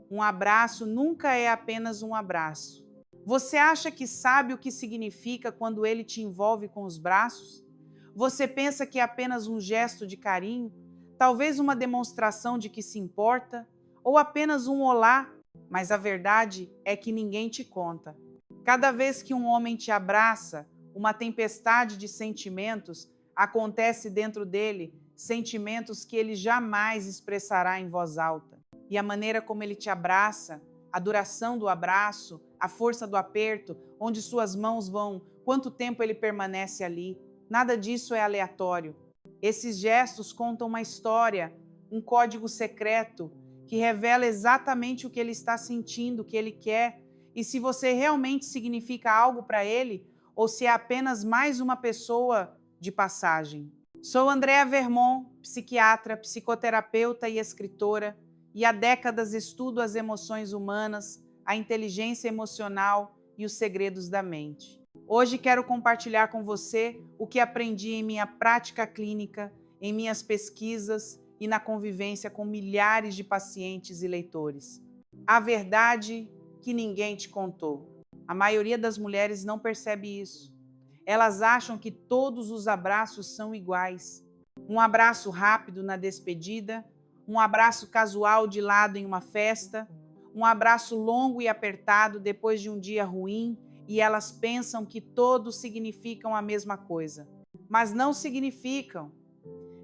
Um abraço nunca é apenas um abraço. Você acha que sabe o que significa quando ele te envolve com os braços? Você pensa que é apenas um gesto de carinho? Talvez uma demonstração de que se importa? Ou apenas um olá? Mas a verdade é que ninguém te conta. Cada vez que um homem te abraça, uma tempestade de sentimentos acontece dentro dele, sentimentos que ele jamais expressará em voz alta. E a maneira como ele te abraça, a duração do abraço, a força do aperto, onde suas mãos vão, quanto tempo ele permanece ali, nada disso é aleatório. Esses gestos contam uma história, um código secreto que revela exatamente o que ele está sentindo, o que ele quer, e se você realmente significa algo para ele ou se é apenas mais uma pessoa de passagem. Sou Andrea Vermont, psiquiatra, psicoterapeuta e escritora, e há décadas estudo as emoções humanas, a inteligência emocional e os segredos da mente. Hoje quero compartilhar com você o que aprendi em minha prática clínica, em minhas pesquisas e na convivência com milhares de pacientes e leitores. A verdade que ninguém te contou. A maioria das mulheres não percebe isso. Elas acham que todos os abraços são iguais. Um abraço rápido na despedida, um abraço casual de lado em uma festa, um abraço longo e apertado depois de um dia ruim, e elas pensam que todos significam a mesma coisa. Mas não significam,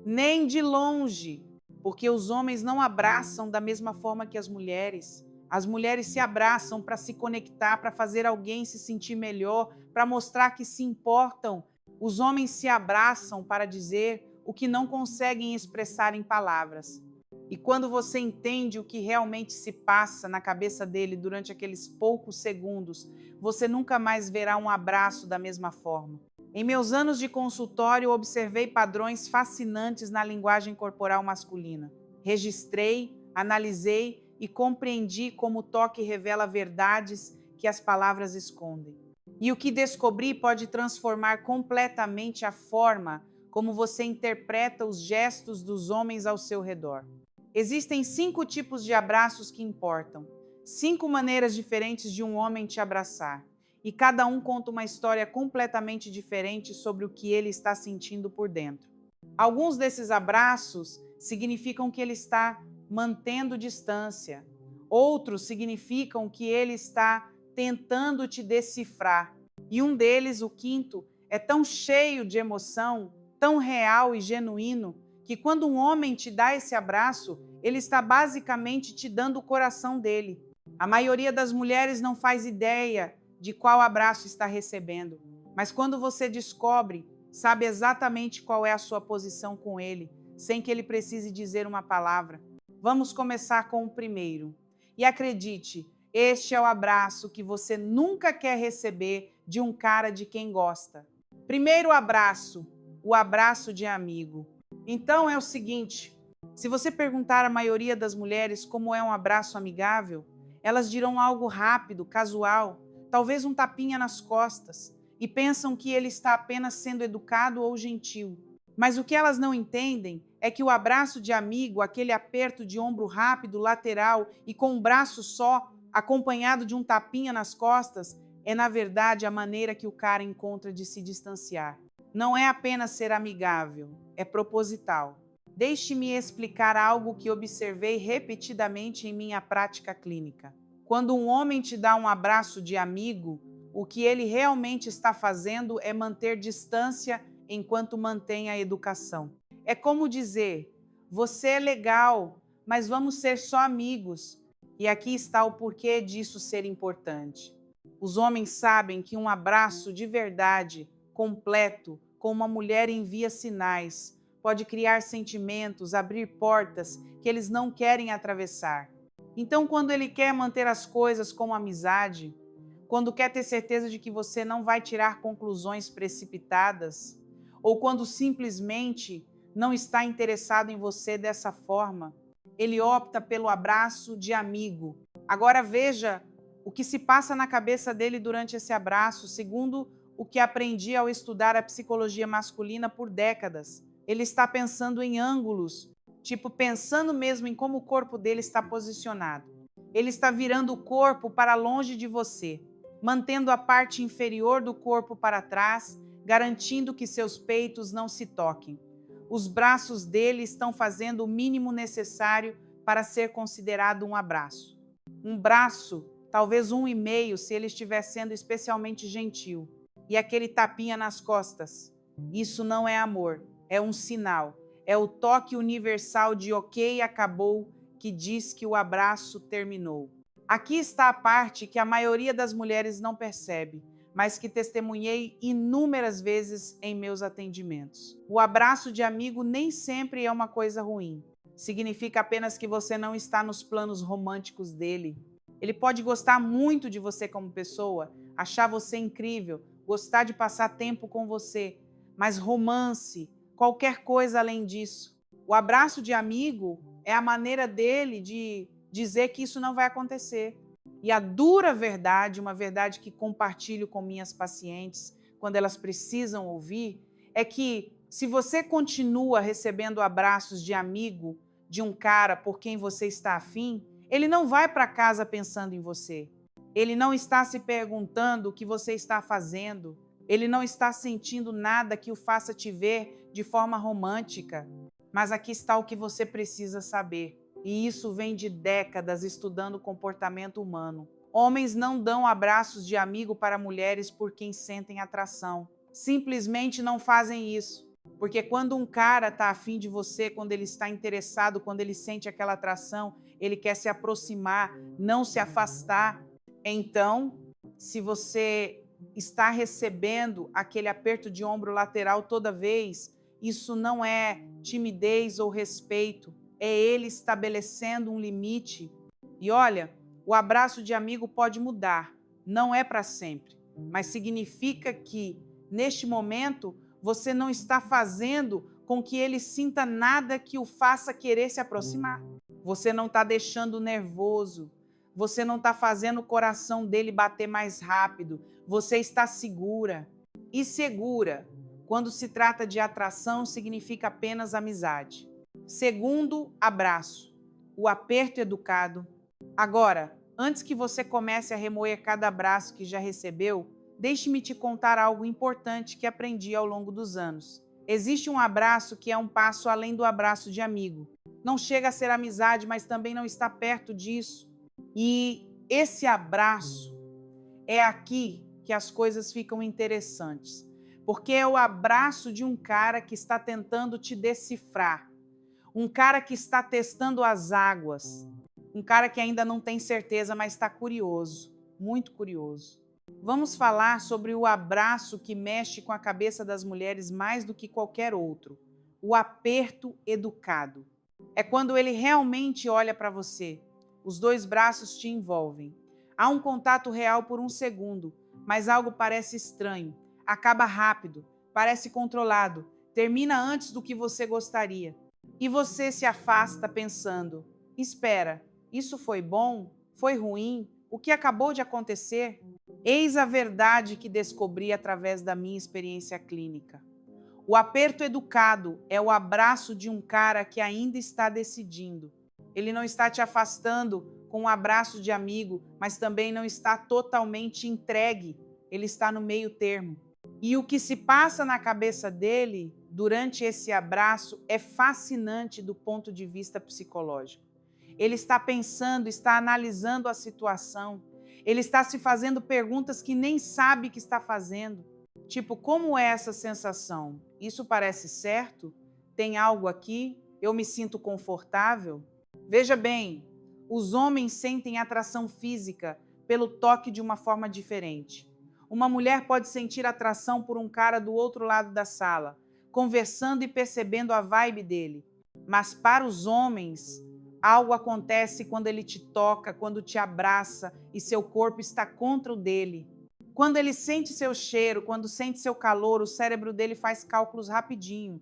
nem de longe, porque os homens não abraçam da mesma forma que as mulheres. As mulheres se abraçam para se conectar, para fazer alguém se sentir melhor, para mostrar que se importam. Os homens se abraçam para dizer o que não conseguem expressar em palavras. E quando você entende o que realmente se passa na cabeça dele durante aqueles poucos segundos, você nunca mais verá um abraço da mesma forma. Em meus anos de consultório, observei padrões fascinantes na linguagem corporal masculina. Registrei, analisei e compreendi como o toque revela verdades que as palavras escondem. E o que descobri pode transformar completamente a forma como você interpreta os gestos dos homens ao seu redor. Existem 5 tipos de abraços que importam, 5 maneiras diferentes de um homem te abraçar. E cada um conta uma história completamente diferente sobre o que ele está sentindo por dentro. Alguns desses abraços significam que ele está mantendo distância. Outros significam que ele está tentando te decifrar. E um deles, o quinto, é tão cheio de emoção, tão real e genuíno, que quando um homem te dá esse abraço, ele está basicamente te dando o coração dele. A maioria das mulheres não faz ideia de qual abraço está recebendo, mas quando você descobre, sabe exatamente qual é a sua posição com ele, sem que ele precise dizer uma palavra. Vamos começar com o primeiro. E acredite, este é o abraço que você nunca quer receber de um cara de quem gosta. Primeiro abraço, o abraço de amigo. Então é o seguinte, se você perguntar à maioria das mulheres como é um abraço amigável, elas dirão algo rápido, casual, talvez um tapinha nas costas, e pensam que ele está apenas sendo educado ou gentil. Mas o que elas não entendem é que o abraço de amigo, aquele aperto de ombro rápido, lateral e com um braço só, acompanhado de um tapinha nas costas, é na verdade a maneira que o cara encontra de se distanciar. Não é apenas ser amigável, é proposital. Deixe-me explicar algo que observei repetidamente em minha prática clínica. Quando um homem te dá um abraço de amigo, o que ele realmente está fazendo é manter distância enquanto mantém a educação. É como dizer, você é legal, mas vamos ser só amigos. E aqui está o porquê disso ser importante. Os homens sabem que um abraço de verdade, completo, com uma mulher envia sinais, pode criar sentimentos, abrir portas que eles não querem atravessar. Então, quando ele quer manter as coisas como amizade, quando quer ter certeza de que você não vai tirar conclusões precipitadas, ou quando simplesmente não está interessado em você dessa forma, ele opta pelo abraço de amigo. Agora veja o que se passa na cabeça dele durante esse abraço, segundo o que aprendi ao estudar a psicologia masculina por décadas. Ele está pensando em ângulos, tipo pensando mesmo em como o corpo dele está posicionado. Ele está virando o corpo para longe de você, mantendo a parte inferior do corpo para trás, garantindo que seus peitos não se toquem. Os braços dele estão fazendo o mínimo necessário para ser considerado um abraço. Um braço, talvez 1,5 se ele estiver sendo especialmente gentil. E aquele tapinha nas costas. Isso não é amor, é um sinal. É o toque universal de ok, acabou, que diz que o abraço terminou. Aqui está a parte que a maioria das mulheres não percebe, mas que testemunhei inúmeras vezes em meus atendimentos. O abraço de amigo nem sempre é uma coisa ruim. Significa apenas que você não está nos planos românticos dele. Ele pode gostar muito de você como pessoa, achar você incrível, gostar de passar tempo com você, mas romance, qualquer coisa além disso. O abraço de amigo é a maneira dele de dizer que isso não vai acontecer. E a dura verdade, uma verdade que compartilho com minhas pacientes quando elas precisam ouvir, é que se você continua recebendo abraços de amigo de um cara por quem você está afim, ele não vai para casa pensando em você. Ele não está se perguntando o que você está fazendo. Ele não está sentindo nada que o faça te ver de forma romântica. Mas aqui está o que você precisa saber. E isso vem de décadas estudando o comportamento humano. Homens não dão abraços de amigo para mulheres por quem sentem atração. Simplesmente não fazem isso. Porque quando um cara está afim de você, quando ele está interessado, quando ele sente aquela atração, ele quer se aproximar, não se afastar. Então, se você está recebendo aquele aperto de ombro lateral toda vez, isso não é timidez ou respeito, é ele estabelecendo um limite. E olha, o abraço de amigo pode mudar, não é para sempre, mas significa que, neste momento, você não está fazendo com que ele sinta nada que o faça querer se aproximar. Você não está deixando nervoso, você não está fazendo o coração dele bater mais rápido, você está segura. E segura, quando se trata de atração, significa apenas amizade. Segundo, abraço, o aperto educado. Agora, antes que você comece a remoer cada abraço que já recebeu, deixe-me te contar algo importante que aprendi ao longo dos anos. Existe um abraço que é um passo além do abraço de amigo. Não chega a ser amizade, mas também não está perto disso. E esse abraço é aqui que as coisas ficam interessantes. Porque é o abraço de um cara que está tentando te decifrar. Um cara que está testando as águas. Um cara que ainda não tem certeza, mas está curioso. Muito curioso. Vamos falar sobre o abraço que mexe com a cabeça das mulheres mais do que qualquer outro. O aperto educado. É quando ele realmente olha para você. Os dois braços te envolvem. Há um contato real por um segundo, mas algo parece estranho. Acaba rápido, parece controlado, termina antes do que você gostaria. E você se afasta pensando: espera, isso foi bom? Foi ruim? O que acabou de acontecer? Eis a verdade que descobri através da minha experiência clínica. O aperto educado é o abraço de um cara que ainda está decidindo. Ele não está te afastando com um abraço de amigo, mas também não está totalmente entregue. Ele está no meio termo. E o que se passa na cabeça dele durante esse abraço é fascinante do ponto de vista psicológico. Ele está pensando, está analisando a situação. Ele está se fazendo perguntas que nem sabe que está fazendo. Tipo, como é essa sensação? Isso parece certo? Tem algo aqui? Eu me sinto confortável? Veja bem, os homens sentem atração física pelo toque de uma forma diferente. Uma mulher pode sentir atração por um cara do outro lado da sala, conversando e percebendo a vibe dele. Mas para os homens, algo acontece quando ele te toca, quando te abraça e seu corpo está contra o dele. Quando ele sente seu cheiro, quando sente seu calor, o cérebro dele faz cálculos rapidinho.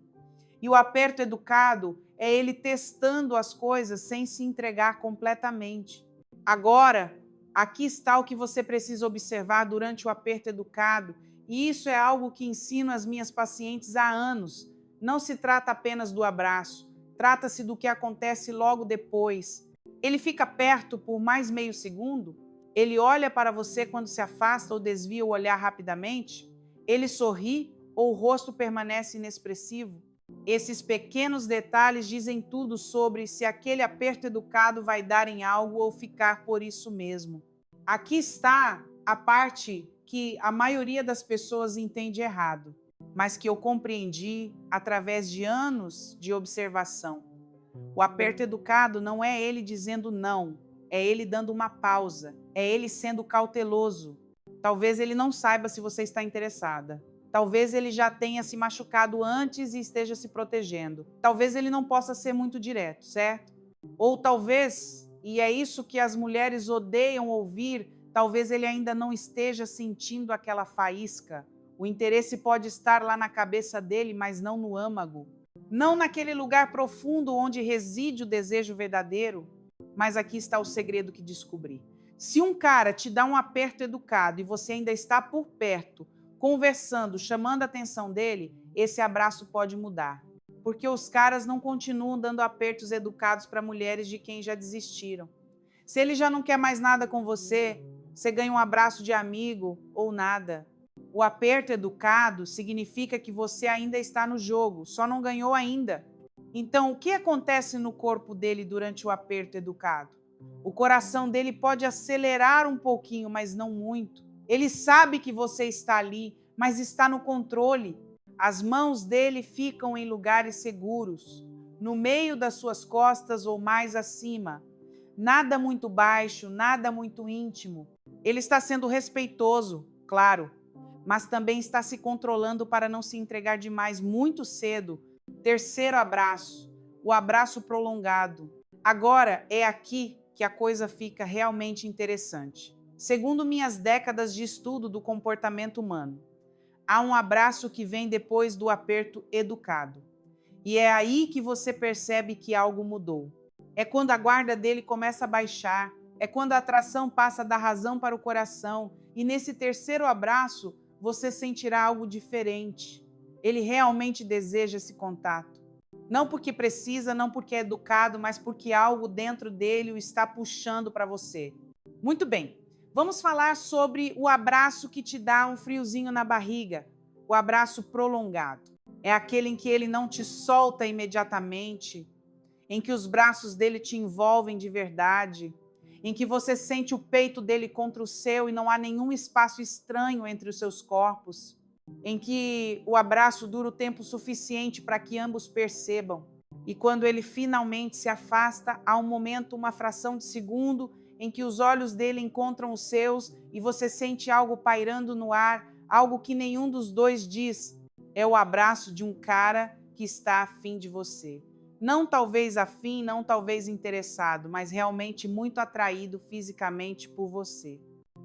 E o aperto educado é ele testando as coisas sem se entregar completamente. Agora, aqui está o que você precisa observar durante o aperto educado, e isso é algo que ensino às minhas pacientes há anos. Não se trata apenas do abraço, trata-se do que acontece logo depois. Ele fica perto por mais meio segundo? Ele olha para você quando se afasta ou desvia o olhar rapidamente? Ele sorri ou o rosto permanece inexpressivo? Esses pequenos detalhes dizem tudo sobre se aquele aperto educado vai dar em algo ou ficar por isso mesmo. Aqui está a parte que a maioria das pessoas entende errado, mas que eu compreendi através de anos de observação. O aperto educado não é ele dizendo não, é ele dando uma pausa, é ele sendo cauteloso. Talvez ele não saiba se você está interessada. Talvez ele já tenha se machucado antes e esteja se protegendo. Talvez ele não possa ser muito direto, certo? Ou talvez, e é isso que as mulheres odeiam ouvir, talvez ele ainda não esteja sentindo aquela faísca. O interesse pode estar lá na cabeça dele, mas não no âmago. Não naquele lugar profundo onde reside o desejo verdadeiro. Mas aqui está o segredo que descobri. Se um cara te dá um aperto educado e você ainda está por perto, conversando, chamando a atenção dele, esse abraço pode mudar. Porque os caras não continuam dando apertos educados para mulheres de quem já desistiram. Se ele já não quer mais nada com você, você ganha um abraço de amigo ou nada. O aperto educado significa que você ainda está no jogo, só não ganhou ainda. Então, o que acontece no corpo dele durante o aperto educado? O coração dele pode acelerar um pouquinho, mas não muito. Ele sabe que você está ali, mas está no controle. As mãos dele ficam em lugares seguros, no meio das suas costas ou mais acima. Nada muito baixo, nada muito íntimo. Ele está sendo respeitoso, claro, mas também está se controlando para não se entregar demais muito cedo. Terceiro abraço, o abraço prolongado. Agora é aqui que a coisa fica realmente interessante. Segundo minhas décadas de estudo do comportamento humano, há um abraço que vem depois do aperto educado. E é aí que você percebe que algo mudou. É quando a guarda dele começa a baixar, é quando a atração passa da razão para o coração, e nesse terceiro abraço você sentirá algo diferente. Ele realmente deseja esse contato. Não porque precisa, não porque é educado, mas porque algo dentro dele o está puxando para você. Muito bem, vamos falar sobre o abraço que te dá um friozinho na barriga, o abraço prolongado. É aquele em que ele não te solta imediatamente, em que os braços dele te envolvem de verdade, em que você sente o peito dele contra o seu e não há nenhum espaço estranho entre os seus corpos, em que o abraço dura o tempo suficiente para que ambos percebam. E quando ele finalmente se afasta, há um momento, uma fração de segundo, em que os olhos dele encontram os seus e você sente algo pairando no ar, algo que nenhum dos dois diz. É o abraço de um cara que está afim de você. Não talvez afim, não talvez interessado, mas realmente muito atraído fisicamente por você.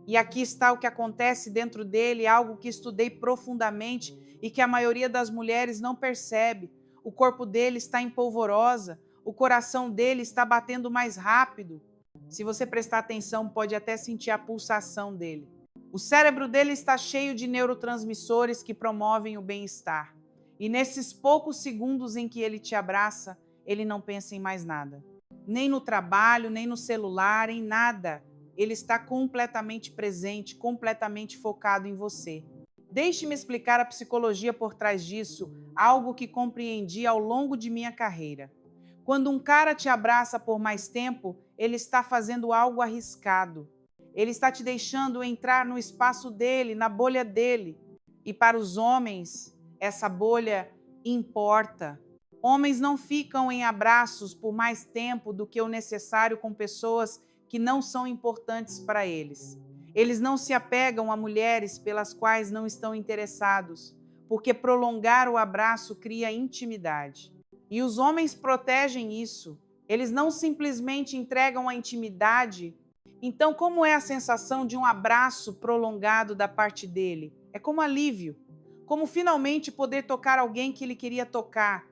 E aqui está o que acontece dentro dele, algo que estudei profundamente e que a maioria das mulheres não percebe. O corpo dele está em polvorosa, o coração dele está batendo mais rápido. Se você prestar atenção, pode até sentir a pulsação dele. O cérebro dele está cheio de neurotransmissores que promovem o bem-estar. E nesses poucos segundos em que ele te abraça, ele não pensa em mais nada. Nem no trabalho, nem no celular, em nada. Ele está completamente presente, completamente focado em você. Deixe-me explicar a psicologia por trás disso, algo que compreendi ao longo de minha carreira. Quando um cara te abraça por mais tempo, ele está fazendo algo arriscado. Ele está te deixando entrar no espaço dele, na bolha dele. E para os homens, essa bolha importa. Homens não ficam em abraços por mais tempo do que o necessário com pessoas que não são importantes para eles. Eles não se apegam a mulheres pelas quais não estão interessados, porque prolongar o abraço cria intimidade. E os homens protegem isso. Eles não simplesmente entregam a intimidade. Então, como é a sensação de um abraço prolongado da parte dele? É como alívio, como finalmente poder tocar alguém que ele queria tocar,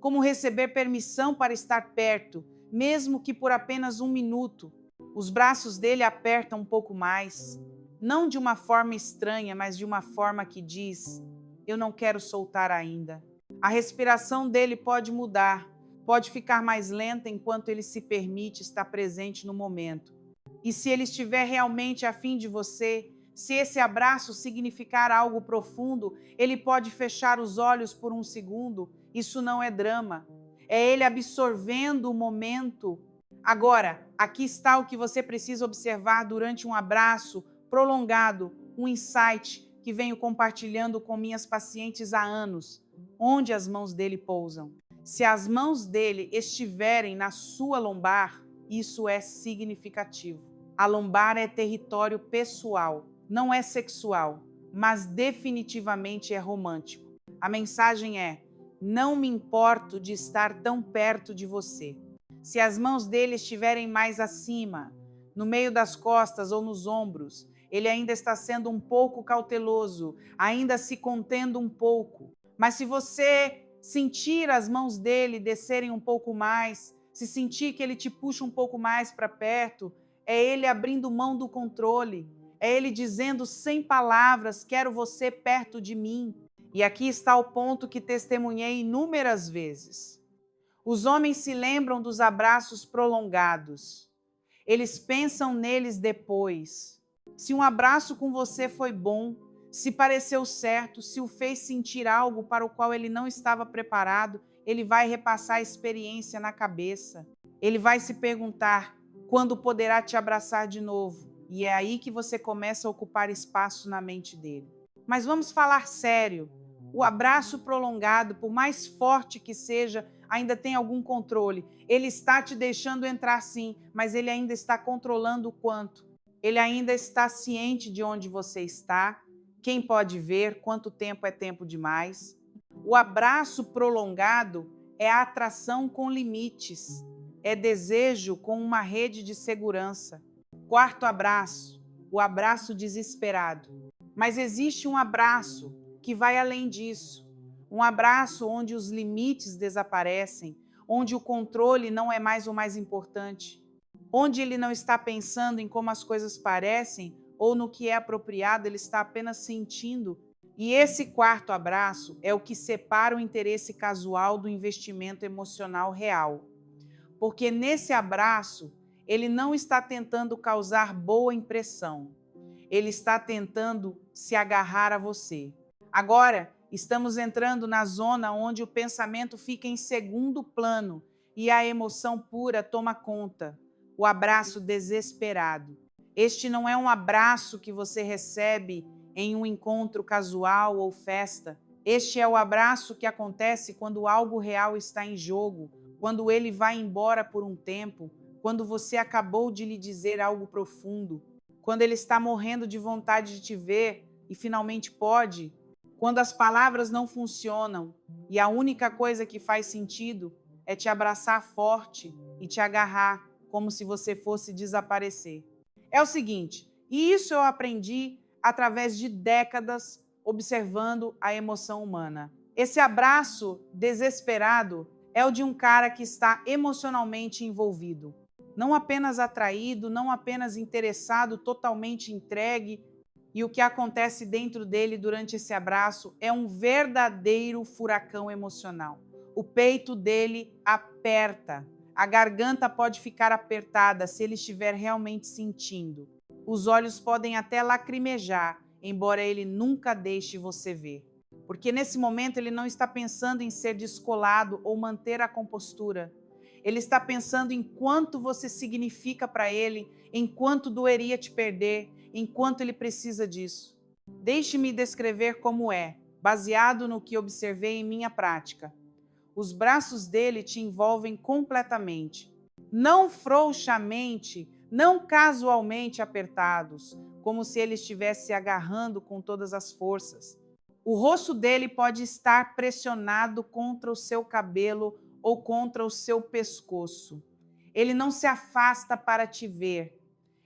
como receber permissão para estar perto, mesmo que por apenas 1 minuto. Os braços dele apertam um pouco mais, não de uma forma estranha, mas de uma forma que diz: eu não quero soltar ainda. A respiração dele pode mudar, pode ficar mais lenta enquanto ele se permite estar presente no momento. E se ele estiver realmente afim de você, se esse abraço significar algo profundo, ele pode fechar os olhos por um segundo. Isso não é drama. É ele absorvendo o momento. Agora, aqui está o que você precisa observar durante um abraço prolongado, um insight que venho compartilhando com minhas pacientes há anos. Onde as mãos dele pousam? Se as mãos dele estiverem na sua lombar, isso é significativo. A lombar é território pessoal, não é sexual, mas definitivamente é romântico. A mensagem é: não me importo de estar tão perto de você. Se as mãos dele estiverem mais acima, no meio das costas ou nos ombros, ele ainda está sendo um pouco cauteloso, ainda se contendo um pouco. Mas se você sentir as mãos dele descerem um pouco mais, se sentir que ele te puxa um pouco mais para perto, é ele abrindo mão do controle, é ele dizendo sem palavras: quero você perto de mim. E aqui está o ponto que testemunhei inúmeras vezes. Os homens se lembram dos abraços prolongados. Eles pensam neles depois. Se um abraço com você foi bom, se pareceu certo, se o fez sentir algo para o qual ele não estava preparado, ele vai repassar a experiência na cabeça. Ele vai se perguntar quando poderá te abraçar de novo. E é aí que você começa a ocupar espaço na mente dele. Mas vamos falar sério. O abraço prolongado, por mais forte que seja, ainda tem algum controle. Ele está te deixando entrar sim, mas ele ainda está controlando o quanto. Ele ainda está ciente de onde você está, quem pode ver, quanto tempo é tempo demais. O abraço prolongado é atração com limites, é desejo com uma rede de segurança. Quarto abraço, o abraço desesperado. Mas existe um abraço que vai além disso. Um abraço onde os limites desaparecem, onde o controle não é mais o mais importante, onde ele não está pensando em como as coisas parecem ou no que é apropriado, ele está apenas sentindo. E esse quarto abraço é o que separa o interesse casual do investimento emocional real. Porque nesse abraço, ele não está tentando causar boa impressão. Ele está tentando se agarrar a você. Agora, estamos entrando na zona onde o pensamento fica em segundo plano e a emoção pura toma conta. O abraço desesperado. Este não é um abraço que você recebe em um encontro casual ou festa. Este é o abraço que acontece quando algo real está em jogo, quando ele vai embora por um tempo, quando você acabou de lhe dizer algo profundo, quando ele está morrendo de vontade de te ver e finalmente pode, quando as palavras não funcionam e a única coisa que faz sentido é te abraçar forte e te agarrar como se você fosse desaparecer. É o seguinte, e isso eu aprendi através de décadas observando a emoção humana. Esse abraço desesperado é o de um cara que está emocionalmente envolvido. Não apenas atraído, não apenas interessado, totalmente entregue. E o que acontece dentro dele durante esse abraço é um verdadeiro furacão emocional. O peito dele aperta. A garganta pode ficar apertada se ele estiver realmente sentindo. Os olhos podem até lacrimejar, embora ele nunca deixe você ver. Porque nesse momento ele não está pensando em ser descolado ou manter a compostura. Ele está pensando em quanto você significa para ele, em quanto doeria te perder, em quanto ele precisa disso. Deixe-me descrever como é, baseado no que observei em minha prática. Os braços dele te envolvem completamente, não frouxamente, não casualmente apertados, como se ele estivesse se agarrando com todas as forças. O rosto dele pode estar pressionado contra o seu cabelo ou contra o seu pescoço. Ele não se afasta para te ver.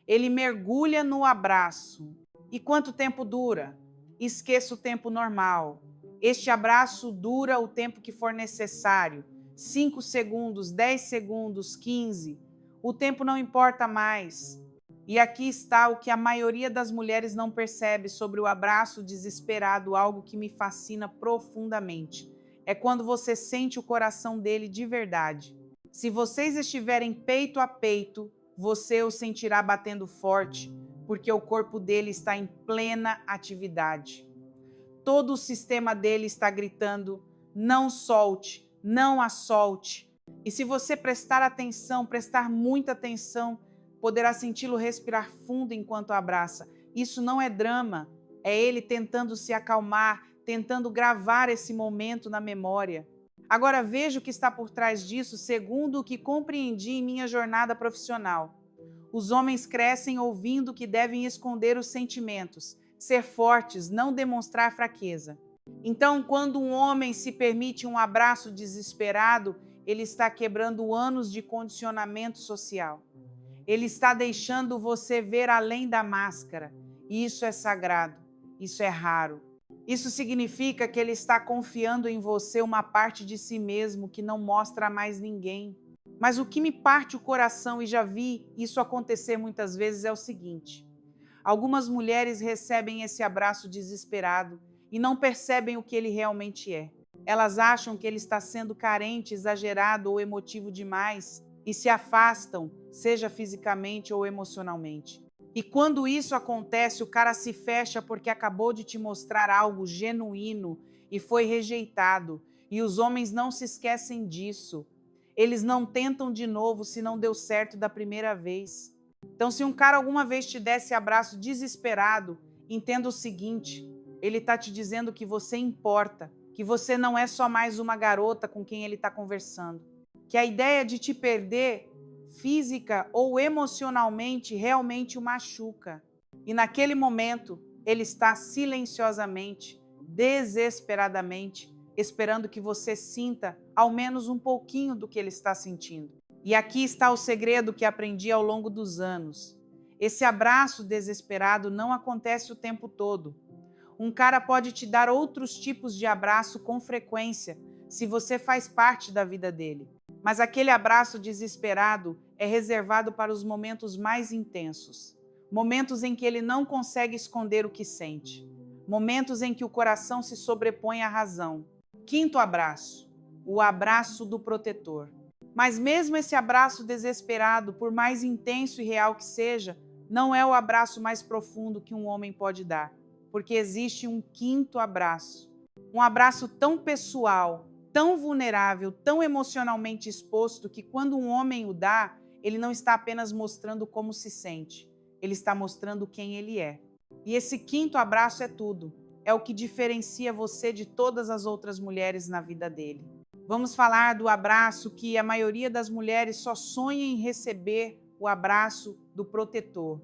Ele mergulha no abraço. E quanto tempo dura? Esqueça o tempo normal. Este abraço dura o tempo que for necessário. 5 segundos, 10 segundos, 15. O tempo não importa mais. E aqui está o que a maioria das mulheres não percebe sobre o abraço desesperado, algo que me fascina profundamente. é quando você sente o coração dele de verdade. Se vocês estiverem peito a peito, você o sentirá batendo forte, porque o corpo dele está em plena atividade. Todo o sistema dele está gritando: não solte, não a solte. E se você prestar atenção, prestar muita atenção, poderá senti-lo respirar fundo enquanto abraça. Isso não é drama, é ele tentando se acalmar, tentando gravar esse momento na memória. Agora veja o que está por trás disso, segundo o que compreendi em minha jornada profissional. Os homens crescem ouvindo que devem esconder os sentimentos, ser fortes, não demonstrar fraqueza. Então, quando um homem se permite um abraço desesperado, ele está quebrando anos de condicionamento social. Ele está deixando você ver além da máscara. E isso é sagrado, isso é raro. Isso significa que ele está confiando em você uma parte de si mesmo que não mostra a mais ninguém. Mas o que me parte o coração, e já vi isso acontecer muitas vezes, é o seguinte: algumas mulheres recebem esse abraço desesperado e não percebem o que ele realmente é. Elas acham que ele está sendo carente, exagerado ou emotivo demais e se afastam, seja fisicamente ou emocionalmente. E quando isso acontece, o cara se fecha porque acabou de te mostrar algo genuíno e foi rejeitado. E os homens não se esquecem disso. Eles não tentam de novo se não deu certo da primeira vez. Então, se um cara alguma vez te der esse abraço desesperado, entenda o seguinte: ele está te dizendo que você importa, que você não é só mais uma garota com quem ele está conversando, que a ideia de te perder física ou emocionalmente realmente o machuca. E naquele momento, ele está silenciosamente, desesperadamente, esperando que você sinta ao menos um pouquinho do que ele está sentindo. E aqui está o segredo que aprendi ao longo dos anos. Esse abraço desesperado não acontece o tempo todo. Um cara pode te dar outros tipos de abraço com frequência, se você faz parte da vida dele. Mas aquele abraço desesperado é reservado para os momentos mais intensos. Momentos em que ele não consegue esconder o que sente. Momentos em que o coração se sobrepõe à razão. Quinto abraço, o abraço do protetor. Mas mesmo esse abraço desesperado, por mais intenso e real que seja, não é o abraço mais profundo que um homem pode dar, porque existe um quinto abraço. Um abraço tão pessoal, tão vulnerável, tão emocionalmente exposto, que quando um homem o dá, ele não está apenas mostrando como se sente, ele está mostrando quem ele é. E esse quinto abraço é tudo. É o que diferencia você de todas as outras mulheres na vida dele. Vamos falar do abraço que a maioria das mulheres só sonha em receber, o abraço do protetor.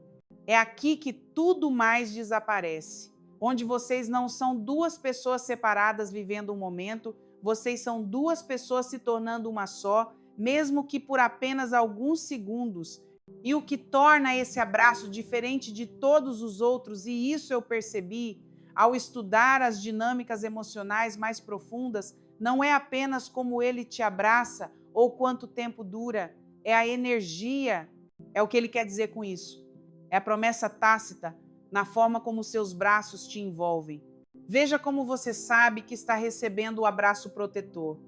É aqui que tudo mais desaparece. Onde vocês não são duas pessoas separadas vivendo um momento, vocês são duas pessoas se tornando uma só, mesmo que por apenas alguns segundos. E o que torna esse abraço diferente de todos os outros, e isso eu percebi ao estudar as dinâmicas emocionais mais profundas, não é apenas como ele te abraça ou quanto tempo dura, é a energia, é o que ele quer dizer com isso. É a promessa tácita na forma como seus braços te envolvem. Veja como você sabe que está recebendo o abraço protetor.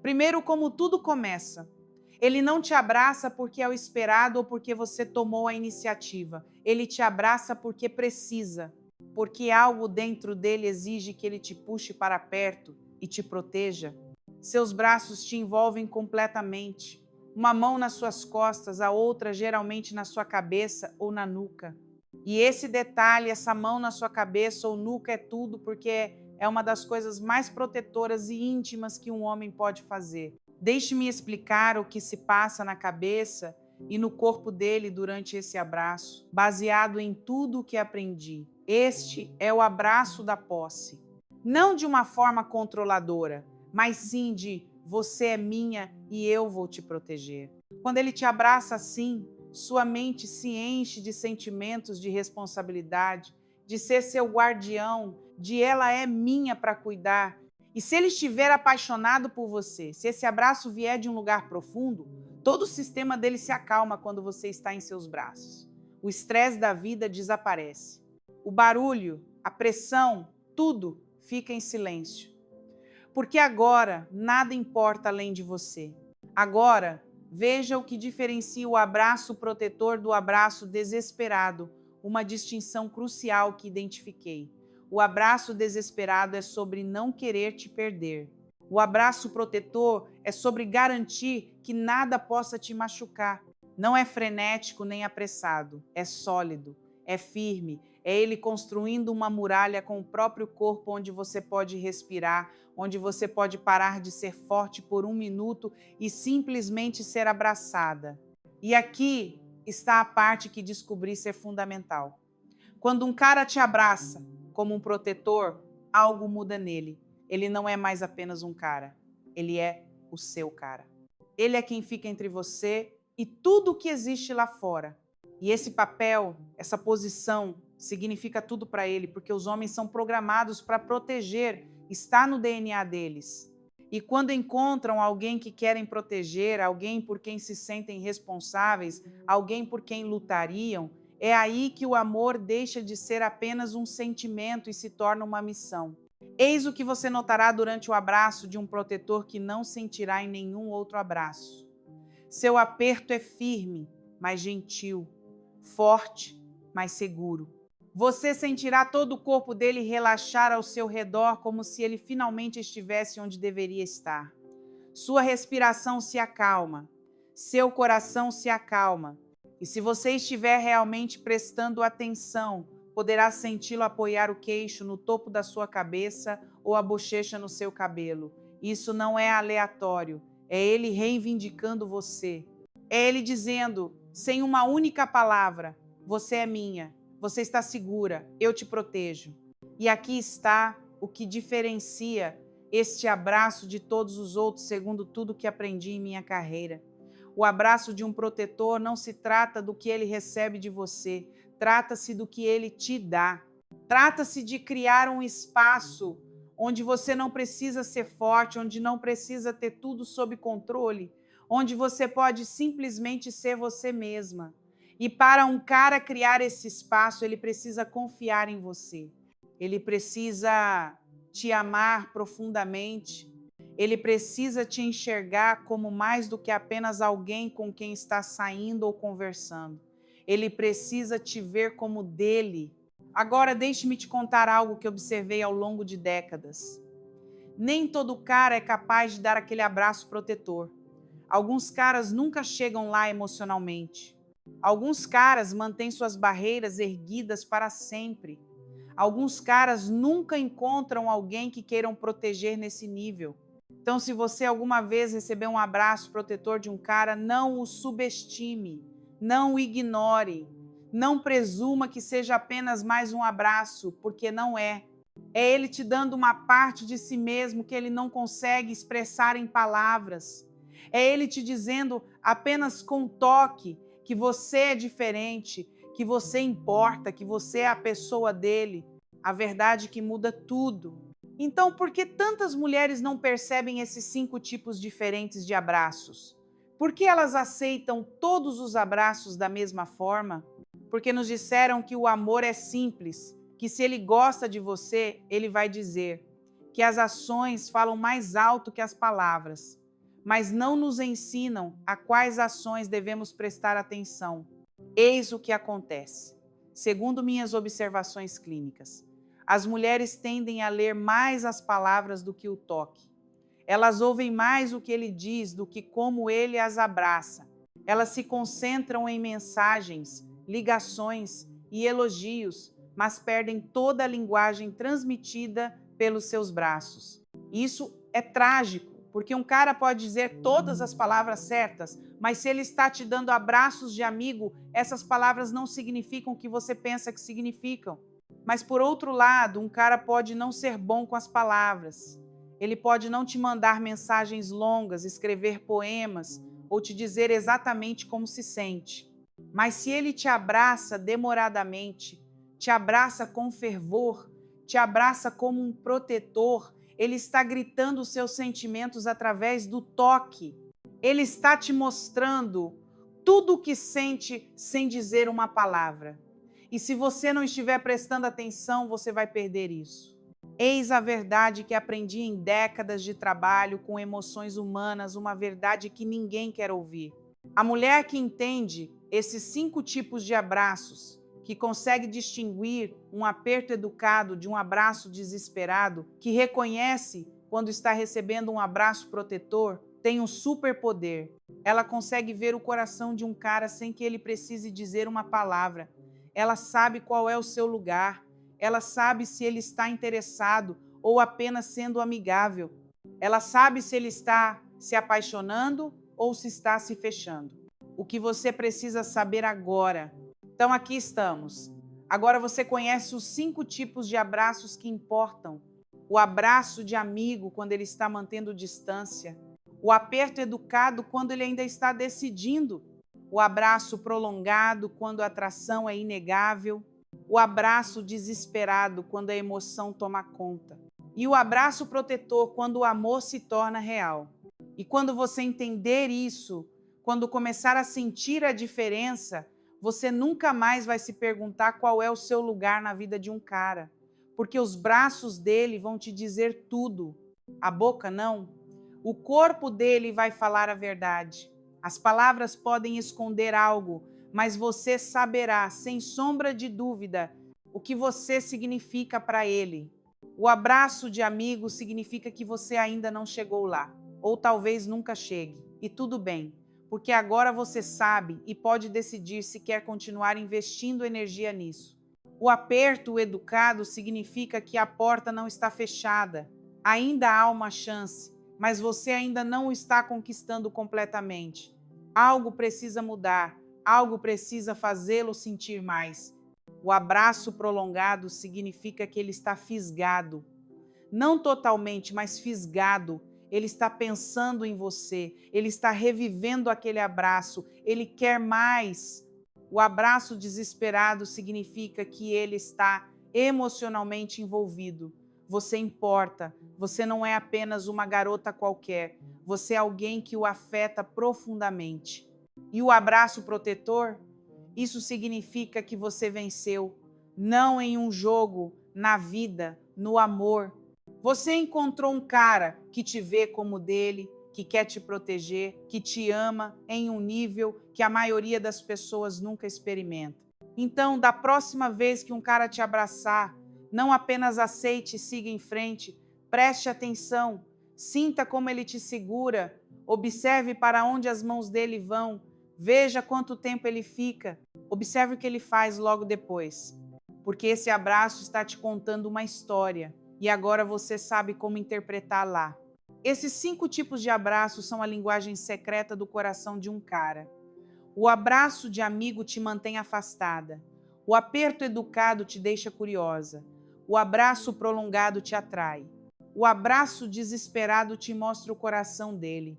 Primeiro, como tudo começa. Ele não te abraça porque é o esperado ou porque você tomou a iniciativa. Ele te abraça porque precisa, porque algo dentro dele exige que ele te puxe para perto e te proteja. Seus braços te envolvem completamente. Uma mão nas suas costas, a outra geralmente na sua cabeça ou na nuca. E esse detalhe, essa mão na sua cabeça ou nuca é tudo, porque é uma das coisas mais protetoras e íntimas que um homem pode fazer. Deixe-me explicar o que se passa na cabeça e no corpo dele durante esse abraço, baseado em tudo o que aprendi. Este é o abraço da posse. Não de uma forma controladora, mas sim de você é minha e eu vou te proteger. Quando ele te abraça assim, sua mente se enche de sentimentos de responsabilidade, de ser seu guardião, de ela é minha para cuidar. E se ele estiver apaixonado por você, se esse abraço vier de um lugar profundo, todo o sistema dele se acalma quando você está em seus braços. O estresse da vida desaparece. O barulho, a pressão, tudo fica em silêncio. Porque agora nada importa além de você. Agora, veja o que diferencia o abraço protetor do abraço desesperado, uma distinção crucial que identifiquei. O abraço desesperado é sobre não querer te perder. O abraço protetor é sobre garantir que nada possa te machucar. Não é frenético nem apressado, é sólido, é firme, é ele construindo uma muralha com o próprio corpo onde você pode respirar, onde você pode parar de ser forte por um minuto e simplesmente ser abraçada. E aqui está a parte que descobri ser fundamental. Quando um cara te abraça como um protetor, algo muda nele. Ele não é mais apenas um cara, ele é o seu cara. Ele é quem fica entre você e tudo o que existe lá fora. E esse papel, essa posição, significa tudo para ele, porque os homens são programados para proteger, está no DNA deles. E quando encontram alguém que querem proteger, alguém por quem se sentem responsáveis, alguém por quem lutariam, é aí que o amor deixa de ser apenas um sentimento e se torna uma missão. Eis o que você notará durante o abraço de um protetor que não sentirá em nenhum outro abraço. Seu aperto é firme, mas gentil, forte, mas seguro. Você sentirá todo o corpo dele relaxar ao seu redor como se ele finalmente estivesse onde deveria estar. Sua respiração se acalma, seu coração se acalma. E se você estiver realmente prestando atenção, poderá senti-lo apoiar o queixo no topo da sua cabeça ou a bochecha no seu cabelo. Isso não é aleatório, é ele reivindicando você. É ele dizendo, sem uma única palavra, você é minha, você está segura, eu te protejo. E aqui está o que diferencia este abraço de todos os outros, segundo tudo que aprendi em minha carreira. O abraço de um protetor não se trata do que ele recebe de você, trata-se do que ele te dá. Trata-se de criar um espaço onde você não precisa ser forte, onde não precisa ter tudo sob controle, onde você pode simplesmente ser você mesma. E para um cara criar esse espaço, ele precisa confiar em você. Ele precisa te amar profundamente. Ele precisa te enxergar como mais do que apenas alguém com quem está saindo ou conversando. Ele precisa te ver como dele. Agora, deixe-me te contar algo que observei ao longo de décadas. Nem todo cara é capaz de dar aquele abraço protetor. Alguns caras nunca chegam lá emocionalmente. Alguns caras mantêm suas barreiras erguidas para sempre. Alguns caras nunca encontram alguém que queiram proteger nesse nível. Então, se você alguma vez receber um abraço protetor de um cara, não o subestime, não o ignore, não presuma que seja apenas mais um abraço, porque não é. É ele te dando uma parte de si mesmo que ele não consegue expressar em palavras. É ele te dizendo apenas com toque que você é diferente, que você importa, que você é a pessoa dele. A verdade que muda tudo. Então, por que tantas mulheres não percebem esses 5 tipos diferentes de abraços? Por que elas aceitam todos os abraços da mesma forma? Porque nos disseram que o amor é simples, que se ele gosta de você, ele vai dizer, que as ações falam mais alto que as palavras, mas não nos ensinam a quais ações devemos prestar atenção. Eis o que acontece. Segundo minhas observações clínicas, as mulheres tendem a ler mais as palavras do que o toque. Elas ouvem mais o que ele diz do que como ele as abraça. Elas se concentram em mensagens, ligações e elogios, mas perdem toda a linguagem transmitida pelos seus braços. Isso é trágico, porque um cara pode dizer todas as palavras certas, mas se ele está te dando abraços de amigo, essas palavras não significam o que você pensa que significam. Mas, por outro lado, um cara pode não ser bom com as palavras. Ele pode não te mandar mensagens longas, escrever poemas ou te dizer exatamente como se sente. Mas se ele te abraça demoradamente, te abraça com fervor, te abraça como um protetor, ele está gritando os seus sentimentos através do toque. Ele está te mostrando tudo o que sente sem dizer uma palavra. E se você não estiver prestando atenção, você vai perder isso. Eis a verdade que aprendi em décadas de trabalho com emoções humanas, uma verdade que ninguém quer ouvir. A mulher que entende esses 5 tipos de abraços, que consegue distinguir um aperto educado de um abraço desesperado, que reconhece quando está recebendo um abraço protetor, tem um superpoder. Ela consegue ver o coração de um cara sem que ele precise dizer uma palavra. Ela sabe qual é o seu lugar. Ela sabe se ele está interessado ou apenas sendo amigável. Ela sabe se ele está se apaixonando ou se está se fechando. O que você precisa saber agora. Então aqui estamos. Agora você conhece os 5 tipos de abraços que importam. O abraço de amigo quando ele está mantendo distância. O aperto educado quando ele ainda está decidindo. O abraço prolongado quando a atração é inegável. O abraço desesperado quando a emoção toma conta. E o abraço protetor quando o amor se torna real. E quando você entender isso, quando começar a sentir a diferença, você nunca mais vai se perguntar qual é o seu lugar na vida de um cara. Porque os braços dele vão te dizer tudo. A boca não. O corpo dele vai falar a verdade. As palavras podem esconder algo, mas você saberá, sem sombra de dúvida, o que você significa para ele. O abraço de amigo significa que você ainda não chegou lá, ou talvez nunca chegue, e tudo bem, porque agora você sabe e pode decidir se quer continuar investindo energia nisso. O aperto educado significa que a porta não está fechada, ainda há uma chance, mas você ainda não o está conquistando completamente. Algo precisa mudar. Algo precisa fazê-lo sentir mais. O abraço prolongado significa que ele está fisgado. Não totalmente, mas fisgado. Ele está pensando em você. Ele está revivendo aquele abraço. Ele quer mais. O abraço desesperado significa que ele está emocionalmente envolvido. Você importa. Você não é apenas uma garota qualquer. Você é alguém que o afeta profundamente. E o abraço protetor? Isso significa que você venceu, não em um jogo, na vida, no amor. Você encontrou um cara que te vê como dele, que quer te proteger, que te ama em um nível que a maioria das pessoas nunca experimenta. Então, da próxima vez que um cara te abraçar, não apenas aceite e siga em frente, preste atenção, sinta como ele te segura, observe para onde as mãos dele vão, veja quanto tempo ele fica, observe o que ele faz logo depois, porque esse abraço está te contando uma história e agora você sabe como interpretá-la. Esses 5 tipos de abraços são a linguagem secreta do coração de um cara. O abraço de amigo te mantém afastada. O aperto educado te deixa curiosa. O abraço prolongado te atrai. O abraço desesperado te mostra o coração dele.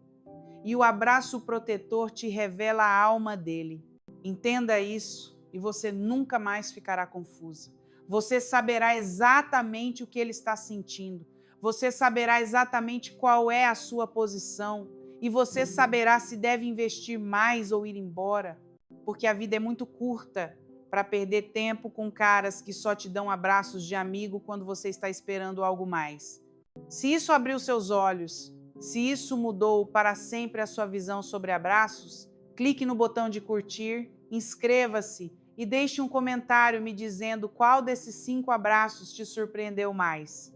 E o abraço protetor te revela a alma dele. Entenda isso e você nunca mais ficará confusa. Você saberá exatamente o que ele está sentindo. Você saberá exatamente qual é a sua posição. E você saberá se deve investir mais ou ir embora. Porque a vida é muito curta para perder tempo com caras que só te dão abraços de amigo quando você está esperando algo mais. Se isso abriu seus olhos, se isso mudou para sempre a sua visão sobre abraços, clique no botão de curtir, inscreva-se e deixe um comentário me dizendo qual desses 5 abraços te surpreendeu mais.